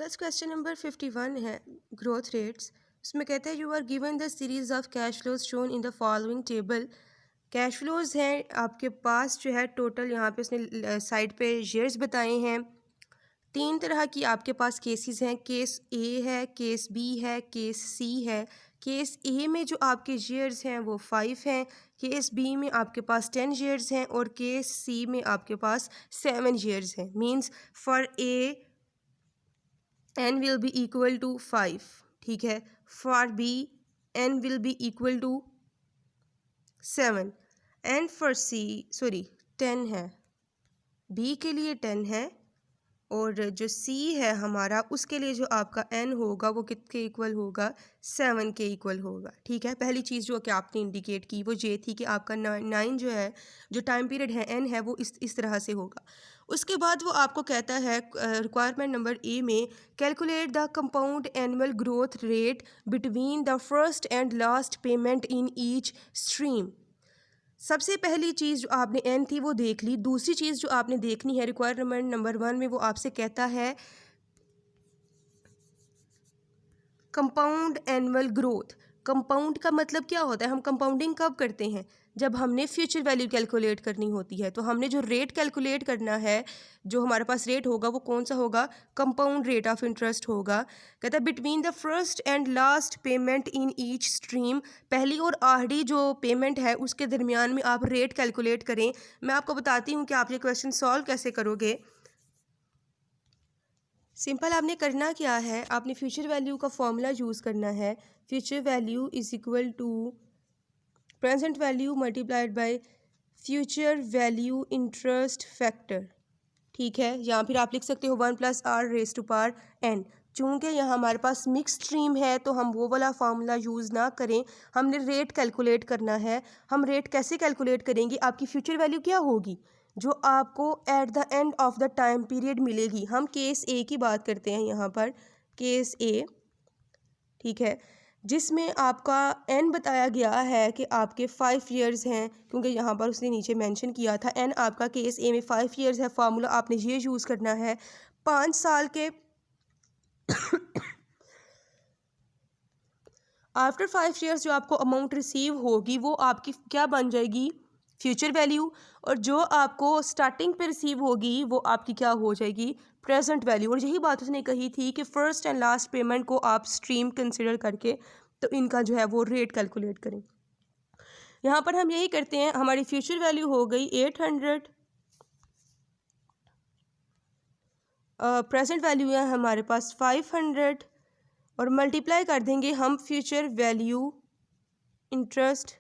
First question number 51 है growth rates. उसमें कहते हैं you are given the series of cash flows shown in the following table. Cash flows हैं आपके पास जो है टोटल, यहाँ पे उसने साइड पे ईयर्स बताए हैं। तीन तरह की आपके पास केसेस हैं, केस ए है, केस बी है, केस सी है। केस ए में जो आपके ईयर्स हैं वो 5 हैं, केस बी में आपके पास 10 ईयर्स हैं और केस सी में आपके पास 7 ईयर्स हैं। Means for a n will be equal to 5, ठीक है। For b n will be equal to 7 and for c 10 है, b के लिए 10 है और जो c है हमारा उसके लिए जो आपका n होगा वो कितने इक्वल होगा, 7 के इक्वल होगा, ठीक है। पहली चीज़ जो कि आपने इंडिकेट की वो ये थी कि आपका 9 जो है, जो टाइम पीरियड है n है, वो इस तरह से होगा। उसके बाद वो आपको कहता है रिक्वायरमेंट नंबर ए में, calculate the compound annual growth rate between the first and last payment in each stream. सबसे पहली चीज़ जो आपने एन थी वो देख ली। दूसरी चीज़ जो आपने देखनी है रिक्वायरमेंट नंबर 1 में, वो आपसे कहता है कंपाउंड एनुअल ग्रोथ। कंपाउंड का मतलब क्या होता है? हम कंपाउंडिंग कब करते हैं? जब हमने फ्यूचर वैल्यू कैलकुलेट करनी होती है। तो हमने जो रेट कैलकुलेट करना है, जो हमारे पास रेट होगा वो कौन सा होगा? कंपाउंड रेट ऑफ इंटरेस्ट होगा। कहता है between the first and last payment in each stream, पहली और आखिरी जो पेमेंट है उसके दरमियान में आप रेट कैलकुलेट करें। मैं आपको बताती हूँ कि आप ये क्वेश्चन सॉल्व कैसे करोगे। सिंपल आपने करना क्या है, आपने फ्यूचर वैल्यू का फॉर्मूला यूज़ करना है। Future value is equal to present value multiplied by future value interest factor, ठीक है। यहाँ फिर आप लिख सकते हो 1 + r⁻n। चूँकि यहाँ हमारे पास मिक्स स्ट्रीम है तो हम वो वाला फार्मूला यूज़ ना करें, हमने रेट कैलकुलेट करना है। हम रेट कैसे कैलकुलेट करेंगे? आपकी फ्यूचर वैल्यू क्या होगी जो आपको at the end of the time period मिलेगी। हम केस ए की बात करते हैं यहाँ पर, केस ए, ठीक है, जिसमें आपका n बताया गया है कि आपके 5 ईयर्स हैं, क्योंकि यहाँ पर उसने नीचे मेंशन किया था n आपका केस ए में 5 ईयर्स है। फार्मूला आपने ये यूज़ करना है 5 साल के आफ्टर 5 ईयर्स जो आपको अमाउंट रिसीव होगी वो आपकी क्या बन जाएगी? Future value. और जो आपको स्टार्टिंग पे रिसीव होगी वो आपकी क्या हो जाएगी? Present value. और यही बात उसने कही थी कि फर्स्ट एंड लास्ट पेमेंट को आप स्ट्रीम कंसिडर करके तो इनका जो है वो रेट कैलकुलेट करें। यहाँ पर हम यही करते हैं। हमारी फ्यूचर वैल्यू हो गई 800, प्रेजेंट वैल्यू है हमारे पास 500 और मल्टीप्लाई कर देंगे हम फ्यूचर वैल्यू इंटरेस्ट।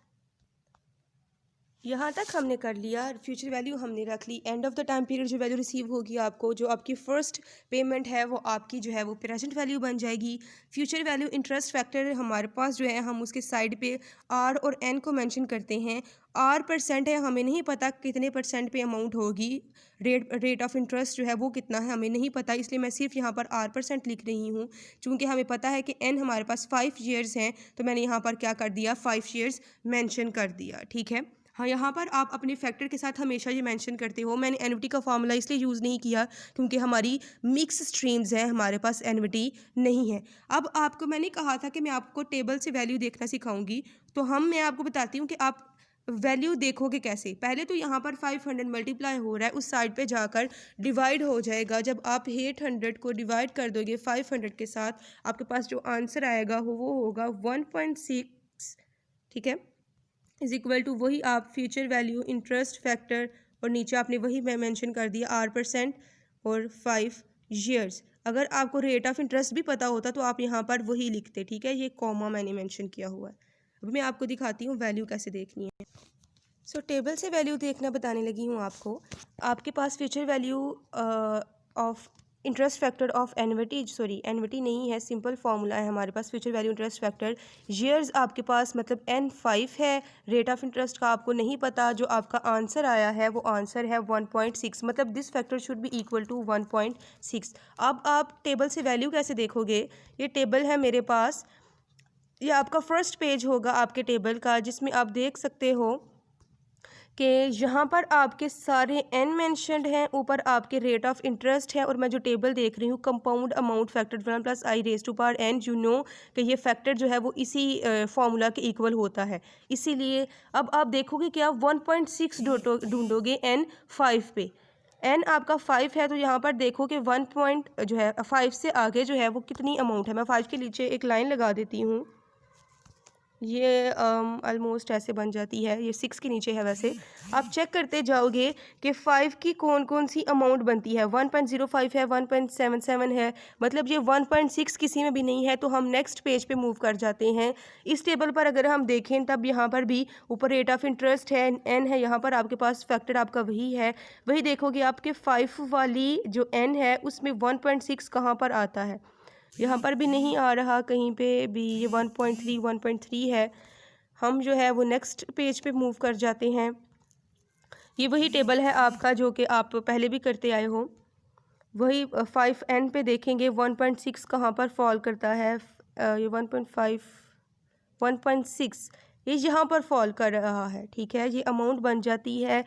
यहाँ तक हमने कर लिया। फ्यूचर वैल्यू हमने रख ली। End of the time period जो वैल्यू रिसीव होगी आपको, जो आपकी फ़र्स्ट पेमेंट है वो आपकी जो है वो प्रेजेंट वैल्यू बन जाएगी। फ्यूचर वैल्यू इंटरेस्ट फैक्टर हमारे पास जो है, हम उसके साइड पे आर और एन को मेंशन करते हैं। आर परसेंट है, हमें नहीं पता कितने परसेंट पे अमाउंट होगी। रेट ऑफ इंटरेस्ट जो है वो कितना है हमें नहीं पता, इसलिए मैं सिर्फ यहाँ पर r% लिख रही हूँ। चूँकि हमें पता है कि n हमारे पास 5 ईयर्स हैं तो मैंने यहाँ पर क्या कर दिया, 5 ईयर्स मेंशन कर दिया, ठीक है। हाँ, यहाँ पर आप अपने फैक्टर के साथ हमेशा ये मेंशन करते हो। मैंने एन्युटी का फार्मूला इसलिए यूज़ नहीं किया क्योंकि हमारी मिक्स स्ट्रीम्स हैं, हमारे पास एन्युटी नहीं है। अब आपको मैंने कहा था कि मैं आपको टेबल से वैल्यू देखना सिखाऊंगी, तो मैं आपको बताती हूँ कि आप वैल्यू देखोगे कैसे। पहले तो यहाँ पर 500 मल्टीप्लाई हो रहा है, उस साइड पे जाकर डिवाइड हो जाएगा। जब आप 800 को डिवाइड कर दोगे 500 के साथ, आपके पास जो आंसर आएगा वो होगा 1.6, ठीक है, इज इक्वल टू वही आप फ्यूचर वैल्यू इंटरेस्ट फैक्टर और नीचे आपने वही मैं मेंशन कर दिया r% और 5 ईयर्स। अगर आपको रेट ऑफ इंटरेस्ट भी पता होता तो आप यहाँ पर वही लिखते, ठीक है। ये कॉमा मैंने मेंशन किया हुआ है। अब मैं आपको दिखाती हूँ वैल्यू कैसे देखनी है। सो टेबल से वैल्यू देखना बताने लगी हूँ आपको। आपके पास future value of interest factor of annuity नहीं है, सिंपल फार्मूला है हमारे पास future value interest factor. Years आपके पास मतलब n5 है। रेट ऑफ इंटरेस्ट का आपको नहीं पता, जो आपका आंसर आया है वो आंसर है 1.6, मतलब this factor should be equal to 1.6। अब आप टेबल से वैल्यू कैसे देखोगे? ये टेबल है मेरे पास, ये आपका फर्स्ट पेज होगा आपके टेबल का, जिसमें आप देख सकते हो कि यहाँ पर आपके सारे एन मेंशनड हैं, ऊपर आपके रेट ऑफ इंटरेस्ट है, और मैं जो टेबल देख रही हूँ compound amount factor 1 + i raise to power n, you know कि ये फैक्टर जो है वो इसी फार्मूला के इक्वल होता है। इसीलिए अब आप देखोगे कि आप 1.6 ढूंढोगे n 5 पे। n आपका 5 है तो यहाँ पर देखो कि 1 पॉइंट जो है 5 से आगे जो है वो कितनी अमाउंट है। मैं 5 के नीचे एक लाइन लगा देती हूँ, ये ऑलमोस्ट ऐसे बन जाती है, ये 6 के नीचे है। वैसे आप चेक करते जाओगे कि 5 की कौन कौन सी अमाउंट बनती है। 1.05 है, 1.77 है, मतलब ये 1.6 किसी में भी नहीं है। तो हम नेक्स्ट पेज पे मूव कर जाते हैं। इस टेबल पर अगर हम देखें तब यहाँ पर भी ऊपर रेट ऑफ इंटरेस्ट है, एन है, यहाँ पर आपके पास फैक्टर आपका वही है। वही देखोगे आपके 5 वाली जो एन है उसमें 1.6 कहाँ पर आता है, यहाँ पर भी नहीं आ रहा कहीं पे भी। ये 1.3 है। हम जो है वो नेक्स्ट पेज पे मूव कर जाते हैं। ये वही टेबल है आपका जो कि आप पहले भी करते आए हो। वही 5n पे देखेंगे 1.6 कहाँ पर फॉल करता है। ये 1.5 1.6 ये यहाँ पर फॉल कर रहा है, ठीक है। ये अमाउंट बन जाती है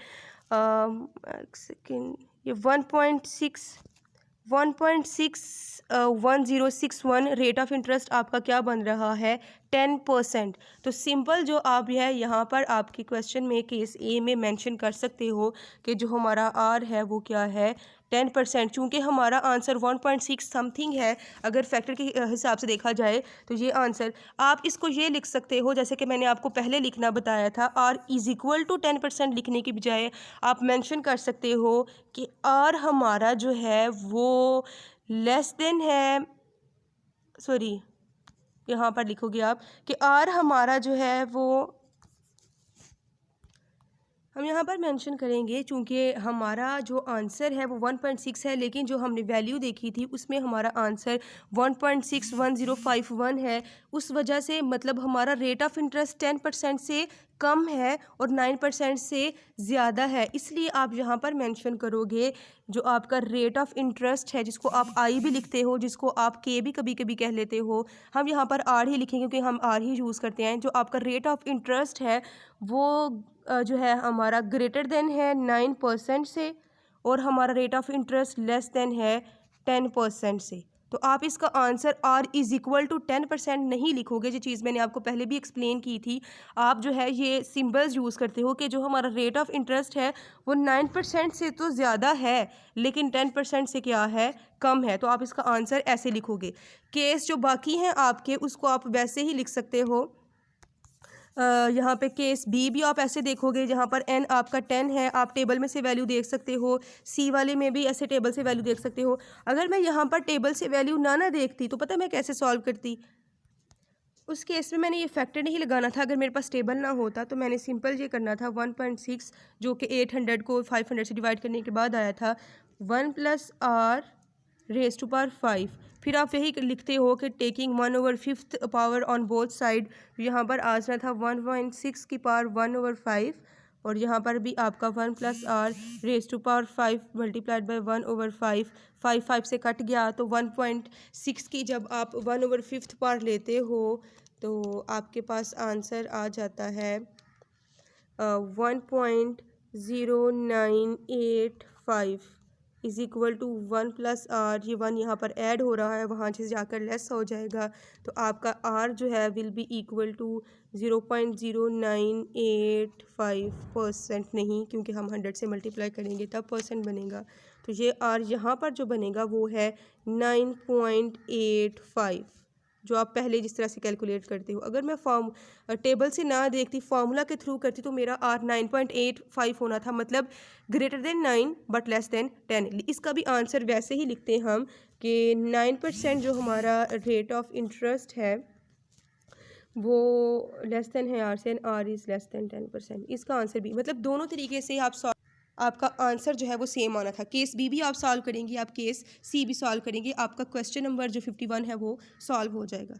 एक सेकेंड, ये 1.61061 रेट ऑफ इंटरेस्ट आपका क्या बन रहा है, 10%। तो सिंपल जो आप है यहाँ पर आपके क्वेश्चन में केस ए में मेंशन कर सकते हो कि जो हमारा आर है वो क्या है, 10%। चूँकि हमारा आंसर 1.6 समथिंग है, अगर फैक्टर के हिसाब से देखा जाए तो ये आंसर आप इसको ये लिख सकते हो जैसे कि मैंने आपको पहले लिखना बताया था। आर इज़ इक्वल टू 10% लिखने की बजाय आप मेंशन कर सकते हो कि आर हमारा जो है वो लेस देन है, सॉरी यहाँ पर लिखोगे आप कि आर हमारा जो है वो, हम यहाँ पर मेंशन करेंगे चूँकि हमारा जो आंसर है वो 1.6 है, लेकिन जो हमने वैल्यू देखी थी उसमें हमारा आंसर 1.61051 है। उस वजह से मतलब हमारा रेट ऑफ इंटरेस्ट 10% से कम है और 9% से ज़्यादा है। इसलिए आप यहाँ पर मेंशन करोगे जो आपका रेट ऑफ इंटरेस्ट है, जिसको आप आई भी लिखते हो, जिसको आप के भी कभी कभी कह लेते हो, हम यहाँ पर आर ही लिखेंगे क्योंकि हम आर ही यूज़ करते हैं। जो आपका रेट ऑफ इंटरेस्ट है वो जो है हमारा ग्रेटर देन है 9% से, और हमारा rate of interest less than है 10% से। तो आप इसका answer R is equal to 10% नहीं लिखोगे। ये चीज़ मैंने आपको पहले भी एक्सप्लेन की थी। आप जो है ये सिंबल्स यूज़ करते हो कि जो हमारा रेट ऑफ इंटरेस्ट है वो 9% से तो ज़्यादा है लेकिन 10% से क्या है, कम है। तो आप इसका आंसर ऐसे लिखोगे। केस जो बाकी हैं आपके उसको आप वैसे ही लिख सकते हो। यहाँ पे केस बी भी आप ऐसे देखोगे जहाँ पर एन आपका 10 है, आप टेबल में से वैल्यू देख सकते हो। सी वाले में भी ऐसे टेबल से वैल्यू देख सकते हो। अगर मैं यहाँ पर टेबल से वैल्यू ना देखती तो पता मैं कैसे सॉल्व करती। उस केस में मैंने ये फैक्टर नहीं लगाना था। अगर मेरे पास टेबल ना होता तो मैंने सिंपल ये करना था 1.6 जो कि 800 को 500 से डिवाइड करने के बाद आया था 1 + r रेज़ टू पावर 5। फिर आप यही लिखते हो कि taking 1/5 power on both side. यहाँ पर आ जाना था 1.6 की पावर 1/5, और यहाँ पर भी आपका 1 + r raise to power 5 multiplied by 1/5। 5 से कट गया तो 1.6 की जब आप 1/5 पावर लेते हो तो आपके पास आंसर आ जाता है 1.0985 इज़ इक्वल टू 1 + r। ये 1 यहाँ पर ऐड हो रहा है, वहाँ से जाकर लेस हो जाएगा। तो आपका r जो है विल बी इक्वल टू 0.0985% नहीं, क्योंकि हम 100 से मल्टीप्लाई करेंगे तब परसेंट बनेगा। तो ये r यहाँ पर जो बनेगा वो है 9.85, जो आप पहले जिस तरह से कैलकुलेट करते हो। अगर मैं टेबल से ना देखती, फार्मूला के थ्रू करती तो मेरा आर 9.85 होना था, मतलब greater than 9 but less than 10। इसका भी आंसर वैसे ही लिखते हैं हम कि 9% जो हमारा रेट ऑफ इंटरेस्ट है वो लेस देन है आर से, आर इज़ लेस देन 10%। इसका आंसर भी मतलब दोनों तरीके से आपका आंसर जो है वो सेम आना था। केस बी भी आप सॉल्व करेंगे, आप केस सी भी सॉल्व करेंगे, आपका क्वेश्चन नंबर जो 51 है वो सॉल्व हो जाएगा।